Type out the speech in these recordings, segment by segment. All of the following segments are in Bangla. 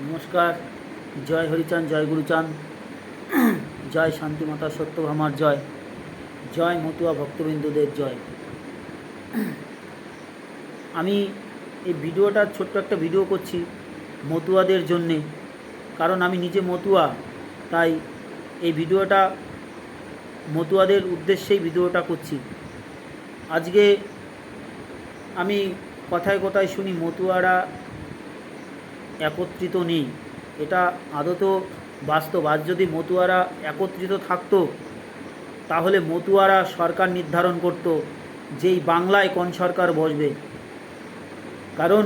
নমস্কার। জয় হরিচাঁদ, জয় গুরুচাঁদ, জয় শান্তিমাতা সত্যভামার জয়, জয় মতুয়া ভক্তবৃন্দদের জয়। আমি এই ভিডিওটা ছোট্ট একটা ভিডিও করছি মতুয়াদের জন্যে, কারণ আমি নিজে মতুয়া, তাই এই ভিডিওটা মতুয়াদের উদ্দেশ্যেই ভিডিওটা করছি। আজকে আমি কথায় কথায় শুনি মতুয়ারা একত্রিত নেই, এটা আদতেও বাস্তব। আজ যদি মতুয়ারা একত্রিত থাকতো তাহলে মতুয়ারা সরকার নির্ধারণ করত যেই বাংলায় কোন সরকার বসবে। কারণ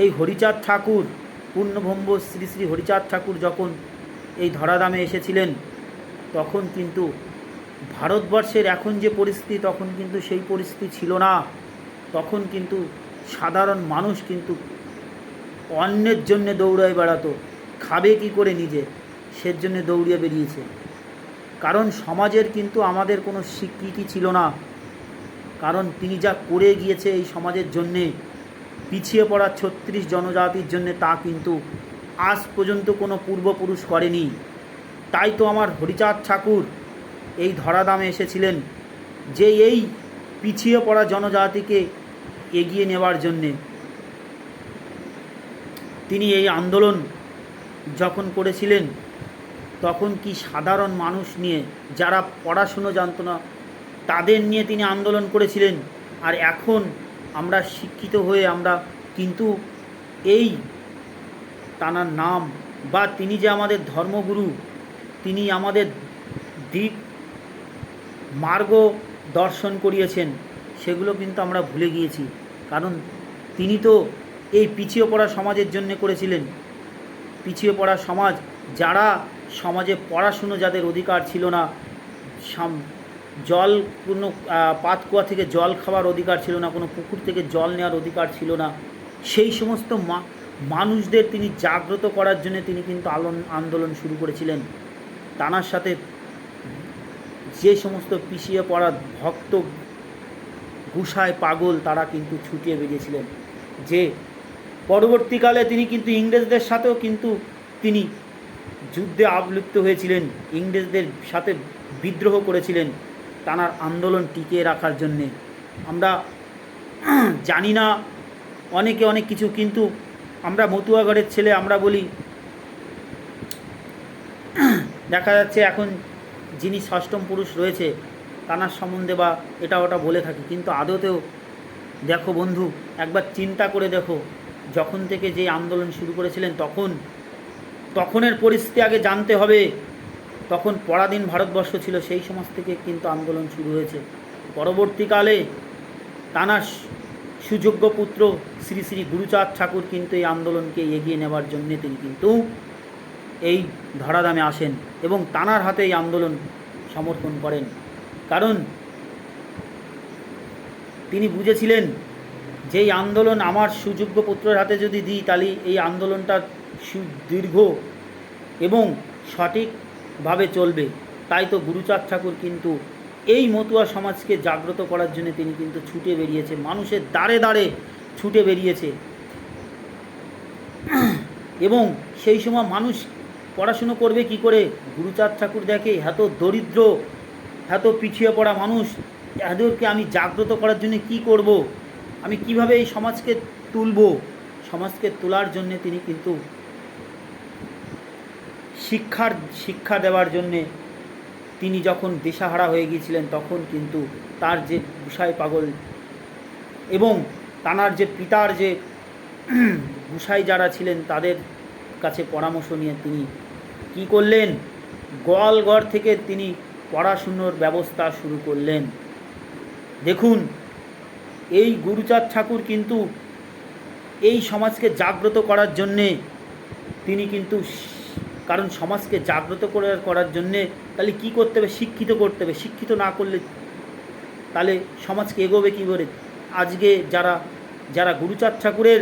এই হরিচাঁদ ঠাকুর, পূর্ণব্রহ্ম শ্রী শ্রী হরিচাঁদ ঠাকুর যখন এই ধরাধামে এসেছিলেন তখন কিন্তু ভারতবর্ষের এখন যে পরিস্থিতি, তখন কিন্তু সেই পরিস্থিতি ছিল না। তখন কিন্তু সাধারণ মানুষ কিন্তু অন্যের জন্যে দৌড়ায় বেড়াতো, খাবে কি করে নিজে, সের জন্যে দৌড়িয়ে বেরিয়েছে। কারণ সমাজের কিন্তু আমাদের কোনো স্বীকৃতি ছিল না। কারণ তিনি যা করে গিয়েছে এই সমাজের জন্যে, পিছিয়ে পড়া ৩৬ জনজাতির জন্যে, তা কিন্তু আজ পর্যন্ত কোনো পূর্বপুরুষ করেনি। তাই তো আমার হরিচাঁদ ঠাকুর এই ধরাধামে এসেছিলেন যে এই পিছিয়ে পড়া জনজাতিকে এগিয়ে নেওয়ার জন্যে। তিনি এই আন্দোলন যখন করেছিলেন তখন কি সাধারণ মানুষ নিয়ে, যারা পড়াশুনো জানত না তাদের নিয়ে তিনি আন্দোলন করেছিলেন। আর এখন আমরা শিক্ষিত হয়ে আমরা কিন্তু এই তাঁর নাম বা তিনি যে আমাদের ধর্মগুরু, তিনি আমাদের দিক মার্গ দর্শন করিয়েছেন, সেগুলো কিন্তু আমরা ভুলে গিয়েছি। কারণ তিনি তো এই পিছিয়ে পড়া সমাজের জন্য করেছিলেন। পিছিয়ে পড়া সমাজ, যারা সমাজে পড়াশুনো যাদের অধিকার ছিল না, জল কোনো পাতকুয়া থেকে জল খাওয়ার অধিকার ছিল না, কোনো পুকুর থেকে জল নেওয়ার অধিকার ছিল না, সেই সমস্ত মানুষদের তিনি জাগ্রত করার জন্য তিনি কিন্তু আন্দোলন শুরু করেছিলেন। তাঁর সাথে যে সমস্ত পিছিয়ে পড়া ভক্ত গুসায় পাগল, তারা কিন্তু ছুটিয়ে বেরিয়েছিলেন। যে পরবর্তীকালে তিনি কিন্তু ইংরেজদের সাথেও কিন্তু তিনি যুদ্ধে আবলুপ্ত হয়েছিলেন, ইংরেজদের সাথে বিদ্রোহ করেছিলেন তাঁর আন্দোলন টিকিয়ে রাখার জন্যে। আমরা জানি না অনেকে অনেক কিছু, কিন্তু আমরা মতুয়াগড়ের ছেলে, আমরা বলি, দেখা যাচ্ছে এখন যিনি ষষ্ঠম পুরুষ রয়েছে তাঁর সম্বন্ধে বা এটা ওটা বলে থাকি, কিন্তু আদতেও দেখো বন্ধু, একবার চিন্তা করে দেখো, যখন থেকে যে আন্দোলন শুরু করেছিলেন তখনের পরিস্থিতি আগে জানতে হবে। তখন পরাধীন ভারতবর্ষ ছিল, সেই সমাজ থেকে কিন্তু আন্দোলন শুরু হয়েছে। পরবর্তীকালে তাঁর সুযোগ্য পুত্র শ্রী শ্রী গুরুচাঁদ ঠাকুর কিন্তু এই আন্দোলনকে এগিয়ে নেওয়ার জন্য তিনি কিন্তু এই ধরাধামে আসেন এবং তাঁর হাতে এই আন্দোলন সমর্পণ করেন। কারণ তিনি বুঝেছিলেন যে এই আন্দোলন আমার সুযোগ্য পুত্রের হাতে যদি দিই, তাহলে এই আন্দোলনটা সুদীর্ঘ এবং সঠিকভাবে চলবে। তাই তো গুরুচাঁদ ঠাকুর কিন্তু এই মতুয়া সমাজকে জাগ্রত করার জন্য তিনি কিন্তু ছুটে বেরিয়েছে, মানুষের দ্বারে দ্বারে ছুটে বেরিয়েছে। এবং সেই সময় মানুষ পড়াশুনো করবে কি করে? গুরুচাঁদ ঠাকুর দেখে এত দরিদ্র, এত পিছিয়ে পড়া মানুষ, এদেরকে আমি জাগ্রত করার জন্য কি করব, আমি কিভাবে এই সমাজকে তুলব। সমাজকে তোলার জন্য তিনি কিন্তু শিক্ষা দেওয়ার জন্যে তিনি যখন দিশাহারা হয়ে গিয়েছিলেন, তখন কিন্তু তার যে গুসাই পাগল এবং তাঁর যে পিতার যে গুসাই যারা ছিলেন, তাদের কাছে পরামর্শ নিয়ে তিনি কি করলেন, গোয়ালঘর থেকে তিনি পড়াশুনোর ব্যবস্থা শুরু করলেন। দেখুন, এই গুরুচাঁদ ঠাকুর কিন্তু এই সমাজকে জাগ্রত করার জন্যে তিনি কিন্তু, কারণ সমাজকে জাগ্রত করার জন্যে তাহলে কী করতে হবে? শিক্ষিত করতে হবে। শিক্ষিত না করলে তাহলে সমাজকে এগোবে কী করে? আজকে যারা গুরুচাঁদ ঠাকুরের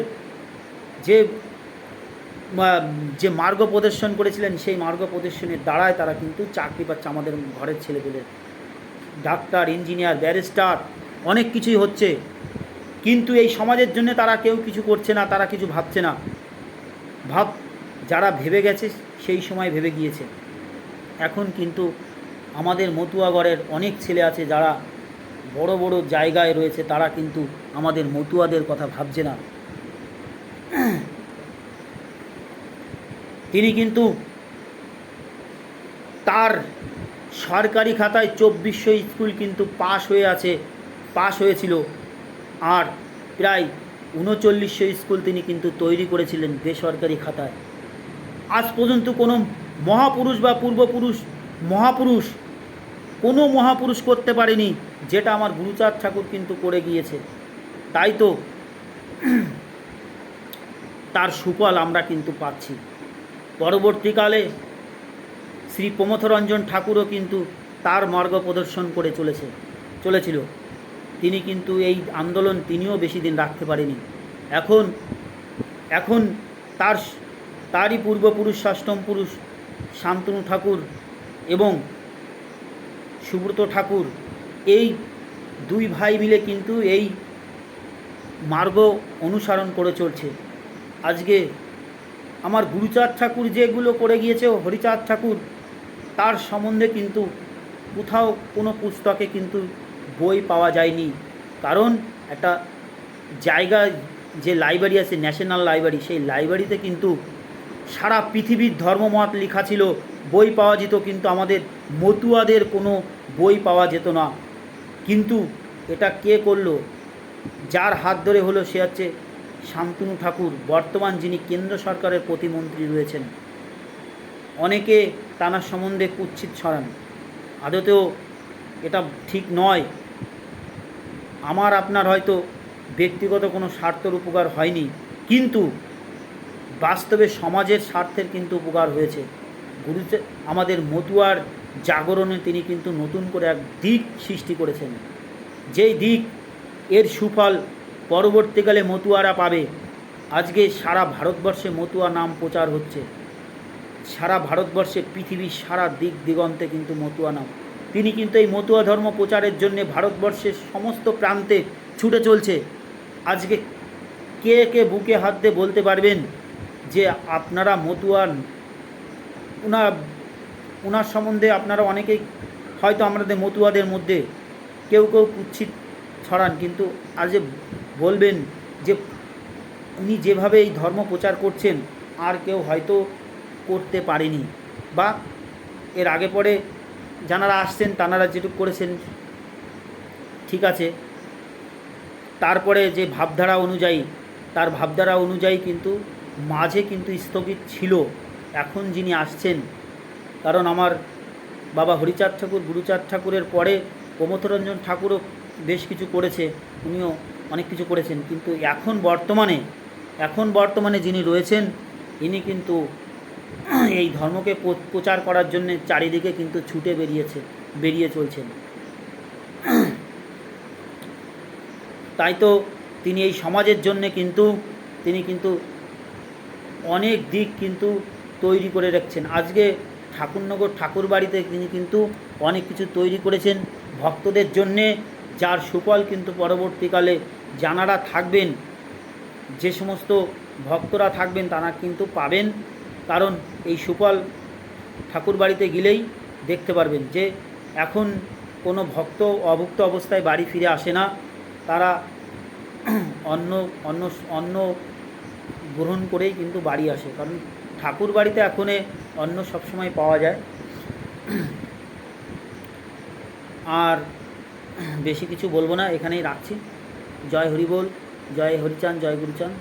যে মার্গ প্রদর্শন করেছিলেন, সেই মার্গ প্রদর্শনের দ্বারায় তারা কিন্তু চাকরি পাচ্ছে। আমাদের ঘরের ছেলেপেলের ডাক্তার, ইঞ্জিনিয়ার, ব্যারিস্টার, অনেক কিছুই হচ্ছে, কিন্তু এই সমাজের জন্য তারা কেউ কিছু করছে না, তারা কিছু ভাবছে না। ভাব যারা ভেবে গেছে সেই সময় ভেবে গিয়েছে। এখন কিন্তু আমাদের মতুয়াগড়ের অনেক ছেলে আছে যারা বড় বড় জায়গায় রয়েছে, তারা কিন্তু আমাদের মতুয়াদের কথা ভাবছে না। তিনি কিন্তু তার সরকারি খাতায় 2400 স্কুল কিন্তু পাশ হয়েছিল, আর প্রায় 3900 স্কুল তিনি কিন্তু তৈরি করেছিলেন বেসরকারি খাতায়। আজ পর্যন্ত কোনো মহাপুরুষ বা পূর্বপুরুষ কোনো মহাপুরুষ করতে পারেনি যেটা আমার গুরুচাঁদ ঠাকুর কিন্তু করে গিয়েছে। তাই তো তার সুফল আমরা কিন্তু পাচ্ছি। পরবর্তীকালে শ্রী প্রমথরঞ্জন ঠাকুরও কিন্তু তার মার্গ প্রদর্শন করে চলেছিল। তিনি কিন্তু এই আন্দোলন তিনিও বেশি দিন রাখতে পারেনি। এখন তারই পূর্বপুরুষ ষষ্ঠম পুরুষ শান্তনু ঠাকুর এবং সুব্রত ঠাকুর, এই দুই ভাই মিলে কিন্তু এই মার্গ অনুসরণ করে চলছে। আজকে আমার গুরুচাঁদ ঠাকুর যেগুলো করে গিয়েছে, হরিচাঁদ ঠাকুর, তার সম্বন্ধে কিন্তু কোথাও কোনো পুস্তকে কিন্তু বই পাওয়া যায়নি। কারণ একটা জায়গায় যে লাইব্রেরি আছে, ন্যাশনাল লাইব্রেরি, সেই লাইব্রেরিতে কিন্তু সারা পৃথিবীর ধর্মমত লেখা ছিল, বই পাওয়া যেত, কিন্তু আমাদের মতুয়াদের কোনো বই পাওয়া যেত না। কিন্তু এটা কে করলো? যার হাত ধরে হলো সে হচ্ছে শান্তনু ঠাকুর, বর্তমান যিনি কেন্দ্র সরকারের প্রতিমন্ত্রী রয়েছেন। অনেকে তানার সম্বন্ধে কুৎসিত ছড়ান, আদতেও এটা ঠিক নয়। আমার আপনার হয়তো ব্যক্তিগত কোনো স্বার্থের উপকার হয়নি, কিন্তু বাস্তবে সমাজের স্বার্থের কিন্তু উপকার হয়েছে। আমাদের মতুয়ার জাগরণে তিনি কিন্তু নতুন করে এক দিক সৃষ্টি করেছেন, যেই দিক এর সুফল পরবর্তীকালে মতুয়ারা পাবে। আজকে সারা ভারতবর্ষে মতুয়া নাম প্রচার হচ্ছে, সারা ভারতবর্ষে, পৃথিবীর সারা দিক দিগন্তে কিন্তু মতুয়া নাম। তিনি কিন্তু এই মতুয়া ধর্ম প্রচারের জন্য ভারতবর্ষের সমস্ত প্রান্তে ছুটে চলছে। আজকে কে কে বুকে হাত দিয়ে বলতে পারবেন যে আপনারা মতুয়ান? ওনার সম্বন্ধে আপনারা অনেকেই হয়তো আমাদের মতুয়াদের মধ্যে কেউ কুৎসিত ছড়ান, কিন্তু আজ বলবেন যে উনি যেভাবে এই ধর্ম প্রচার করছেন আর কেউ হয়তো করতে পারেনি, বা এর আগে পরে যারা আসছেন তাঁরা যেটুকু করেছেন ঠিক আছে। তারপরে যে ভাবধারা অনুযায়ী কিন্তু মাঝে কিন্তু স্থগিত ছিল। এখন যিনি আসছেন, কারণ আমার বাবা হরিচাঁদ ঠাকুর, গুরুচাঁদ ঠাকুরের পরে প্রমথরঞ্জন ঠাকুরও বেশ কিছু করেছে, উনিও অনেক কিছু করেছেন, কিন্তু এখন বর্তমানে যিনি রয়েছেন ইনি কিন্তু এই ধর্মকে প্রচার করার জন্য চারিদিকে কিন্তু ছুটে বেরিয়ে চলছেন। তাই তো তিনি এই সমাজের জন্যে তিনি কিন্তু অনেক দিক কিন্তু তৈরি করে রাখছেন। আজকে ঠাকুরনগর ঠাকুর বাড়িতে তিনি কিন্তু অনেক কিছু তৈরি করেছেন ভক্তদের জন্যে, যার সুফল কিন্তু পরবর্তীকালে যারা থাকবেন, যে সমস্ত ভক্তরা থাকবেন তারা কিন্তু পাবেন। কারণ এই সুফল ঠাকুর বাড়িতে গেলেই দেখতে পারবেন যে এখন কোনো ভক্ত অভুক্ত অবস্থায় বাড়ি ফিরে আসে না, তারা অন্ন গ্রহণ করেই কিন্তু বাড়ি আসে। কারণ ঠাকুর বাড়িতে এখন অন্ন সবসময় পাওয়া যায়। আর বেশি কিছু বলবো না, এখানেই রাখছি। জয় হরি বল, জয় হরিচাঁদ, জয় গুরুচাঁদ।